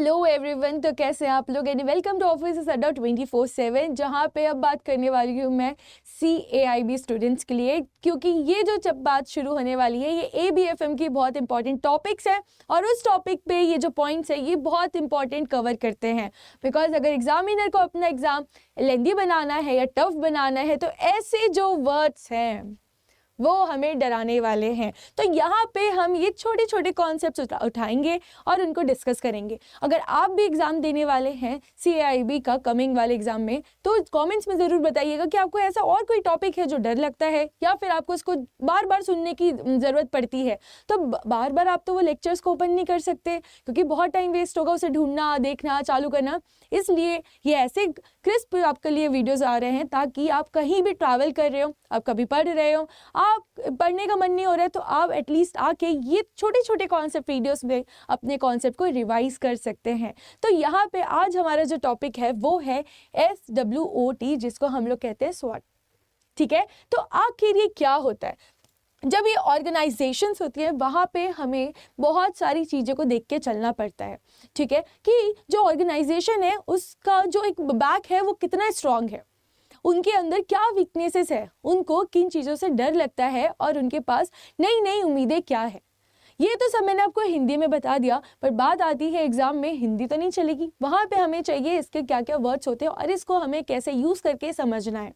Hello everyone, तो कैसे हैं आप लोग एंड वेलकम टू ऑफिस अड्डा 24/7, जहाँ पे अब बात करने वाली हूँ मैं CAIB स्टूडेंट्स के लिए, क्योंकि ये जो जब बात शुरू होने वाली है ये ABFM की बहुत इंपॉर्टेंट टॉपिक्स है और उस टॉपिक पे ये जो पॉइंट्स है ये बहुत इंपॉर्टेंट कवर करते हैं। बिकॉज अगर एग्जामिनर को अपना एग्जाम लेंदी बनाना है या टफ बनाना है तो ऐसे जो वर्ड्स हैं वो हमें डराने वाले हैं। तो यहाँ पे हम ये छोटे छोटे कॉन्सेप्ट्स उठाएंगे और उनको डिस्कस करेंगे। अगर आप भी एग्ज़ाम देने वाले हैं CAIB का कमिंग वाले एग्ज़ाम में, तो कमेंट्स में ज़रूर बताइएगा कि आपको ऐसा और कोई टॉपिक है जो डर लगता है या फिर आपको इसको बार बार सुनने की ज़रूरत पड़ती है। तो बार बार आप तो वो लेक्चर्स को ओपन नहीं कर सकते क्योंकि बहुत टाइम वेस्ट होगा उसे ढूंढना, देखना, चालू करना। इसलिए ये ऐसे क्रिस्प आपके लिए वीडियोज़ आ रहे हैं ताकि आप कहीं भी ट्रैवल कर रहे हो, आप कभी पढ़ रहे हो, आप पढ़ने का मन नहीं हो रहा है, तो आप एटलीस्ट आके ये छोटे छोटे कॉन्सेप्ट वीडियोस में अपने कॉन्सेप्ट को रिवाइज कर सकते हैं। तो यहाँ पे आज हमारा जो टॉपिक है वो है SWOT, जिसको हम लोग कहते हैं SWOT। ठीक है, तो आखिर ये क्या होता है? जब ये ऑर्गेनाइजेशंस होती है वहाँ पे हमें बहुत सारी चीज़ों को देख के चलना पड़ता है। ठीक है, कि जो ऑर्गेनाइजेशन है उसका जो एक बैक है वो कितना स्ट्रांग है, उनके अंदर क्या वीकनेसेस है, उनको किन चीज़ों से डर लगता है और उनके पास नई नई उम्मीदें क्या है। ये तो सब मैंने आपको हिंदी में बता दिया, पर बात आती है एग्जाम में, हिंदी तो नहीं चलेगी। वहाँ पे हमें चाहिए इसके क्या क्या वर्ड्स होते हैं और इसको हमें कैसे यूज़ करके समझना है।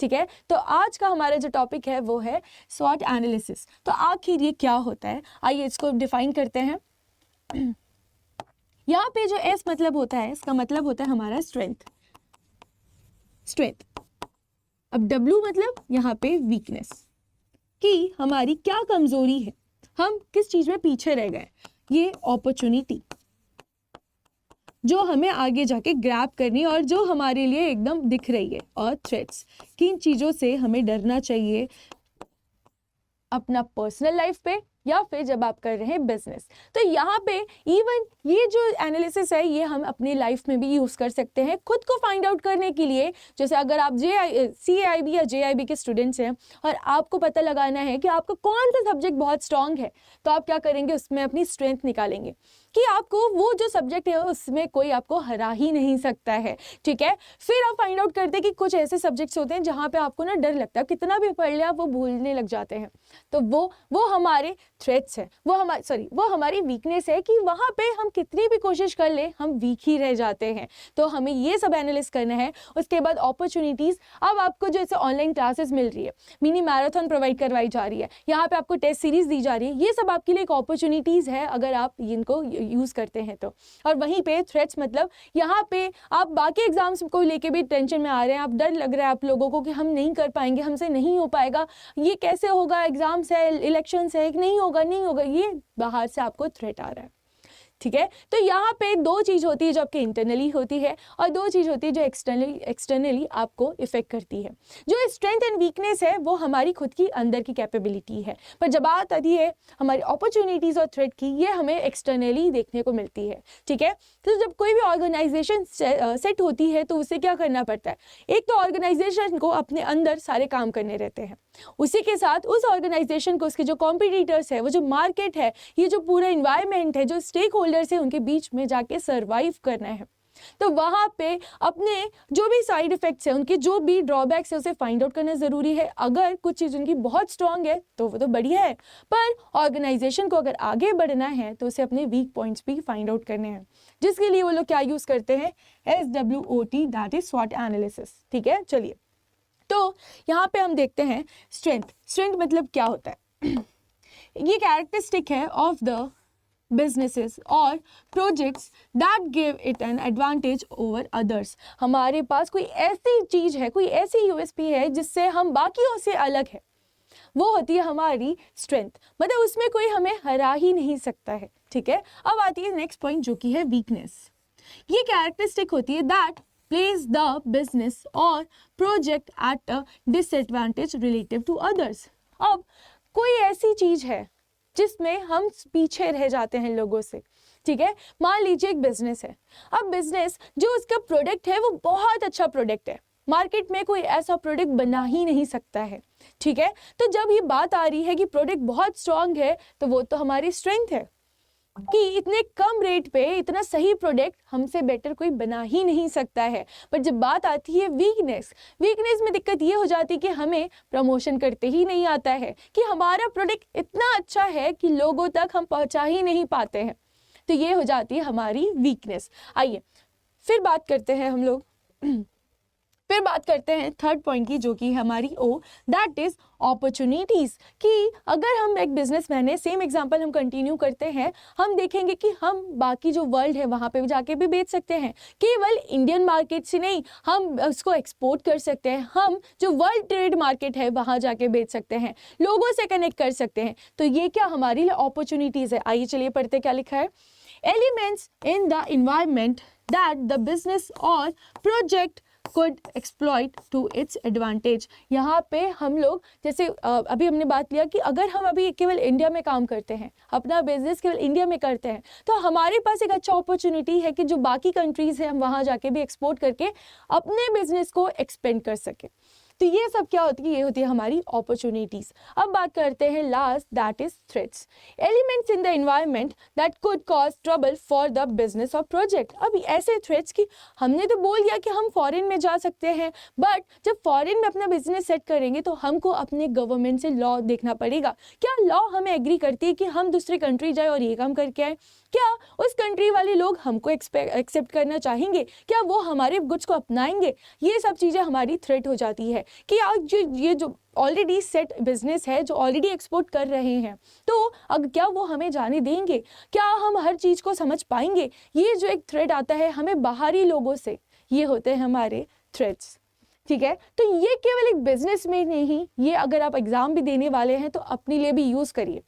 ठीक है, तो आज का हमारा जो टॉपिक है वो है SWOT एनालिसिस। तो आखिर ये क्या होता है, आइए इसको डिफाइन करते हैं। यहाँ पे जो S मतलब होता है, इसका मतलब होता है हमारा स्ट्रेंथ। अब W मतलब यहाँ पे वीकनेस, कि हमारी क्या कमजोरी है, हम किस चीज में पीछे रह गए। ये अपॉर्चुनिटी जो हमें आगे जाके ग्रैब करनी और जो हमारे लिए एकदम दिख रही है। और थ्रेट्स, किन चीजों से हमें डरना चाहिए अपना पर्सनल लाइफ पे या फिर जब आप कर रहे हैं बिजनेस। तो यहाँ पे इवन ये जो एनालिसिस है ये हम अपनी लाइफ में भी यूज़ कर सकते हैं खुद को फाइंड आउट करने के लिए। जैसे अगर आप CAIB या JIB के स्टूडेंट्स हैं और आपको पता लगाना है कि आपका कौन सा सब्जेक्ट बहुत स्ट्रांग है, तो आप क्या करेंगे, उसमें अपनी स्ट्रेंथ निकालेंगे कि आपको वो जो सब्जेक्ट है उसमें कोई आपको हरा ही नहीं सकता है। ठीक है, फिर आप फाइंड आउट करते हैं कि कुछ ऐसे सब्जेक्ट्स होते हैं जहाँ पे आपको ना डर लगता है, कितना भी पढ़ ले आप वो भूलने लग जाते हैं। तो वो हमारे थ्रेट्स है, वो हमारी वीकनेस है कि वहाँ पे हम कितनी भी कोशिश कर ले हम वीक ही रह जाते हैं। तो हमें ये सब एनालिसिस करना है। उसके बाद अपॉर्चुनिटीज़, अब आपको जो ऐसे ऑनलाइन क्लासेस मिल रही है, मिनी मैराथन प्रोवाइड करवाई जा रही है, यहाँ पे आपको टेस्ट सीरीज दी जा रही है, ये सब आपके लिए एक अपॉर्चुनिटीज़ है अगर आप इनको यूज़ करते हैं तो। और वहीं पे थ्रेट्स मतलब यहाँ पे आप बाकी एग्जाम्स को लेके भी टेंशन में आ रहे हैं, आप डर लग रहा है आप लोगों को कि हम नहीं कर पाएंगे, हमसे नहीं हो पाएगा, ये कैसे होगा, एग्जाम्स है, इलेक्शंस है, नहीं होगा, ये बाहर से आपको थ्रेट आ रहा है। ठीक है, तो यहाँ पे दो चीज़ होती है जो आपके इंटरनली होती है और दो चीज़ होती है जो एक्सटर्नली आपको इफेक्ट करती है। जो स्ट्रेंथ एंड वीकनेस है वो हमारी खुद की अंदर की कैपेबिलिटी है, पर जब बात आती है हमारी अपॉर्चुनिटीज़ और थ्रेट की, ये हमें एक्सटर्नली देखने को मिलती है। ठीक है, तो जब कोई भी ऑर्गेनाइजेशन सेट होती है तो उसे क्या करना पड़ता है, एक तो ऑर्गेनाइजेशन को अपने अंदर सारे काम करने रहते हैं, उसी के साथ उस ऑर्गेनाइजेशन को उसके जो कॉम्पिटिटर्स है, वो जो मार्केट है, ये जो पूरा इन्वायरमेंट है, जो स्टेक होल्डर्स है, उनके बीच में जाके सर्वाइव करना है। तो वहाँ पे अपने जो भी साइड इफेक्ट्स हैं, उनके जो भी ड्रॉबैक्स है, उसे फाइंड आउट करना ज़रूरी है। अगर कुछ चीज़ उनकी बहुत स्ट्रांग है तो वो तो बढ़िया है, पर ऑर्गेनाइजेशन को अगर आगे बढ़ना है तो उसे अपने वीक पॉइंट्स भी फाइंड आउट करने हैं, जिसके लिए वो लोग क्या यूज़ करते हैं, SWOT, that is SWOT analysis. ठीक है, चलिए तो यहाँ पे हम देखते हैं स्ट्रेंथ मतलब क्या होता है। ये कैरेक्टरिस्टिक है ऑफ द बिजनेसेस और projects that give it an advantage over others. हमारे पास कोई ऐसी चीज़ है, कोई ऐसी USP है जिससे हम बाकियों से अलग है, वो होती है हमारी स्ट्रेंथ। मतलब उसमें कोई हमें हरा ही नहीं सकता है। ठीक है, अब आती है नेक्स्ट पॉइंट जो कि है वीकनेस। ये कैरेक्टरिस्टिक होती है that place the business or project at a disadvantage relative to others। अब कोई ऐसी चीज है जिसमें हम पीछे रह जाते हैं लोगों से। ठीक है, मान लीजिए एक बिजनेस है, अब बिजनेस जो उसका प्रोडक्ट है वो बहुत अच्छा प्रोडक्ट है, मार्केट में कोई ऐसा प्रोडक्ट बना ही नहीं सकता है। ठीक है, तो जब ये बात आ रही है कि प्रोडक्ट बहुत स्ट्रांग है तो वो तो हमारी स्ट्रेंथ है। कि इतने कम रेट पे इतना सही प्रोडक्ट हमसे बेटर कोई बना ही नहीं सकता है। पर जब बात आती है वीकनेस में दिक्कत ये हो जाती है कि हमें प्रमोशन करते ही नहीं आता है, कि हमारा प्रोडक्ट इतना अच्छा है कि लोगों तक हम पहुंचा ही नहीं पाते हैं। तो ये हो जाती है हमारी वीकनेस। आइए फिर बात करते हैं हम लोग फिर बात करते हैं थर्ड पॉइंट की, जो कि हमारी ओ, दैट इज अपॉर्चुनिटीज। कि अगर हम एक बिजनेसमैन है, सेम एग्जांपल हम कंटिन्यू करते हैं, हम देखेंगे कि हम बाकी जो वर्ल्ड है वहाँ पे भी जाके भी बेच सकते हैं, केवल इंडियन मार्केट से नहीं, हम उसको एक्सपोर्ट कर सकते हैं, हम जो वर्ल्ड ट्रेड मार्केट है वहाँ जाके बेच सकते हैं, लोगों से कनेक्ट कर सकते हैं। तो ये क्या हमारे लिए अपॉर्चुनिटीज है। आइए चलिए पढ़ते क्या लिखा है। Elements in the environment that the business और project could exploit to its advantage। यहाँ पे हम लोग जैसे अभी हमने बात लिया कि अगर हम अभी केवल इंडिया में काम करते हैं, अपना बिजनेस केवल इंडिया में करते हैं, तो हमारे पास एक अच्छा अपॉर्चुनिटी है कि जो बाकी कंट्रीज है हम वहाँ जाके भी एक्सपोर्ट करके अपने बिजनेस को एक्सपेंड कर सकें। तो ये सब क्या होती है, ये होती है हमारी अपॉर्चुनिटीज। अब बात करते हैं last, that is threats. Elements in the environment that could cause trouble for the business और प्रोजेक्ट। अब ऐसे थ्रेट्स की हमने तो बोल दिया कि हम फॉरेन में जा सकते हैं, बट जब फॉरेन में अपना बिजनेस सेट करेंगे तो हमको अपने गवर्नमेंट से लॉ देखना पड़ेगा। क्या लॉ हमें एग्री करती है कि हम दूसरी कंट्री जाए और ये काम करके आए? क्या उस कंट्री वाले लोग हमको एक्सेप्ट करना चाहेंगे? क्या वो हमारे गुड्स को अपनाएंगे? ये सब चीज़ें हमारी थ्रेट हो जाती है कि आज ये जो ऑलरेडी सेट बिजनेस है, जो ऑलरेडी एक्सपोर्ट कर रहे हैं, तो अगर क्या वो हमें जाने देंगे? क्या हम हर चीज़ को समझ पाएंगे? ये जो एक थ्रेट आता है हमें बाहरी लोगों से, ये होते हैं हमारे थ्रेट्स। ठीक है, तो ये केवल एक बिजनेस में नहीं, ये अगर आप एग्जाम भी देने वाले हैं तो अपने लिए भी यूज़ करिए।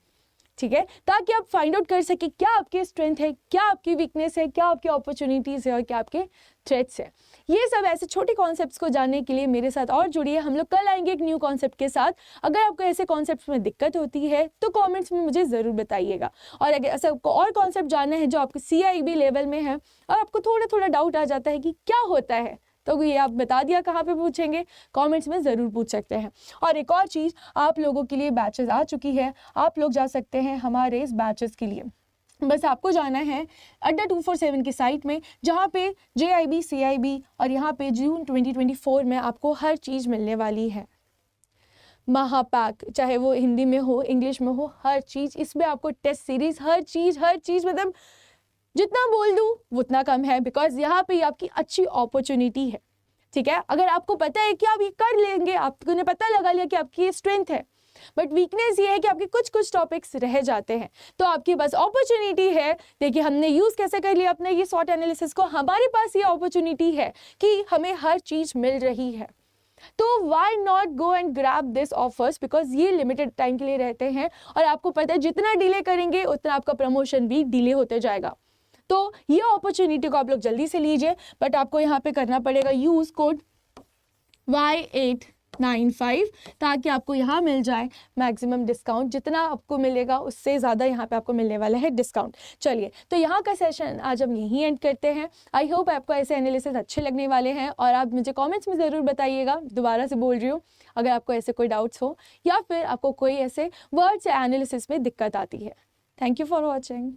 ठीक है, ताकि आप फाइंड आउट कर सके क्या आपकी स्ट्रेंथ है, क्या आपकी वीकनेस है, क्या आपकी अपॉर्चुनिटीज़ है और क्या आपके थ्रेट्स है। ये सब ऐसे छोटे कॉन्सेप्ट्स को जानने के लिए मेरे साथ और जुड़िए। हम लोग कल आएंगे एक न्यू कॉन्सेप्ट के साथ। अगर आपको ऐसे कॉन्सेप्ट्स में दिक्कत होती है तो कमेंट्स में मुझे ज़रूर बताइएगा। और अगर ऐसा आपको और कॉन्सेप्ट जानना है जो आपके CAIIB लेवल में है और आपको थोड़ा थोड़ा डाउट आ जाता है कि क्या होता है, तो ये आप बता दिया कहाँ पे पूछेंगे, कमेंट्स में ज़रूर पूछ सकते हैं। और एक और चीज़, आप लोगों के लिए बैचेस आ चुकी है, आप लोग जा सकते हैं हमारे इस बैचेस के लिए। बस आपको जाना है अड्डा 247 की साइट में, जहाँ पे JIB CIB और यहाँ पे जून 2024 में आपको हर चीज़ मिलने वाली है। महापैक, चाहे वो हिंदी में हो, इंग्लिश में हो, हर चीज़ इसमें आपको, टेस्ट सीरीज़, हर चीज़ मतलब जितना बोल दूँ उतना कम है, बिकॉज यहाँ पे आपकी अच्छी अपॉर्चुनिटी है। ठीक है, अगर आपको पता है कि आप ये कर लेंगे, आपने पता लगा लिया कि आपकी ये स्ट्रेंथ है, बट वीकनेस ये है कि आपके कुछ टॉपिक्स रह जाते हैं, तो आपके पास अपॉर्चुनिटी है। देखिए हमने यूज़ कैसे कर लिया अपने ये SWOT एनालिसिस को, हमारे पास ये अपॉर्चुनिटी है कि हमें हर चीज़ मिल रही है। तो why not go and grab this offers, because ये लिमिटेड टाइम के लिए रहते हैं और आपको पता है जितना डिले करेंगे उतना आपका प्रमोशन भी डिले होते जाएगा। तो ये अपॉर्चुनिटी को आप लोग जल्दी से लीजिए, बट आपको यहाँ पे करना पड़ेगा यूज़ कोड Y895, ताकि आपको यहाँ मिल जाए मैक्सिमम डिस्काउंट। जितना आपको मिलेगा उससे ज़्यादा यहाँ पे आपको मिलने वाला है डिस्काउंट। चलिए, तो यहाँ का सेशन आज हम यहीं एंड करते हैं। आई होप आपको ऐसे एनालिसिस अच्छे लगने वाले हैं और आप मुझे कमेंट्स में ज़रूर बताइएगा। दोबारा से बोल रही हूँ, अगर आपको ऐसे कोई डाउट्स हो या फिर आपको कोई ऐसे वर्ड्स या एनालिसिस में दिक्कत आती है। Thank you for watching.